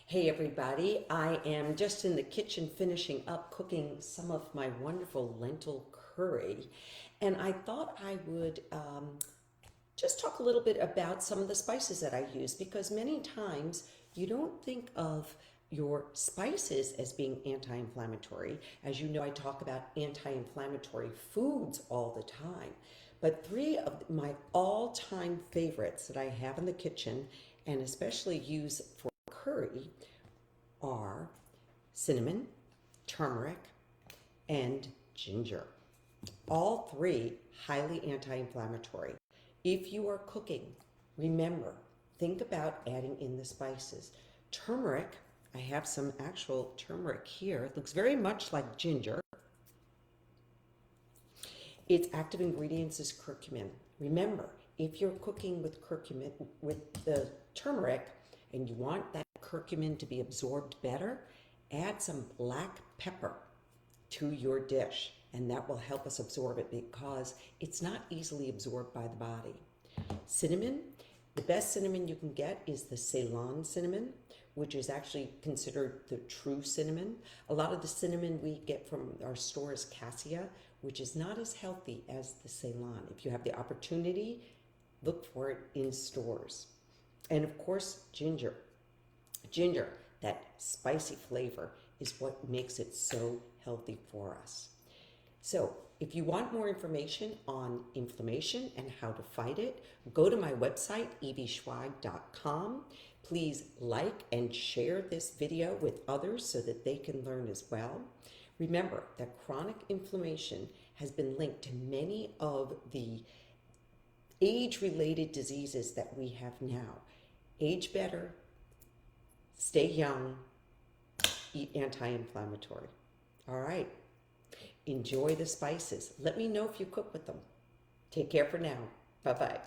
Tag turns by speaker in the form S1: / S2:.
S1: Hey everybody, I am just in the kitchen finishing up cooking some of my wonderful lentil curry, and I thought I would just talk a little bit about some of the spices that I use, because many times you don't think of your spices as being anti-inflammatory. As you know, I talk about anti-inflammatory foods all the time. But three of my all-time favorites that I have in the kitchen and especially use for curry are cinnamon, turmeric, and ginger. All three highly anti-inflammatory. If you are cooking, remember, think about adding in the spices. Turmeric, I have some actual turmeric here. It looks very much like ginger. Its active ingredients is curcumin. Remember, if you're cooking with curcumin, with the turmeric, and you want that curcumin to be absorbed better, add some black pepper to your dish, and that will help us absorb it because it's not easily absorbed by the body. Cinnamon, the best cinnamon you can get is the Ceylon cinnamon, which is actually considered the true cinnamon. A lot of the cinnamon we get from our store is cassia, which is not as healthy as the Ceylon. If you have the opportunity, look for it in stores. And of course, ginger. Ginger, that spicy flavor, is what makes it so healthy for us. So if you want more information on inflammation and how to fight it, go to my website, evieschweig.com. Please like and share this video with others so that they can learn as well. Remember that chronic inflammation has been linked to many of the age-related diseases that we have now. Age better, stay young, eat anti-inflammatory. All right. Enjoy the spices. Let me know if you cook with them. Take care for now. Bye-bye.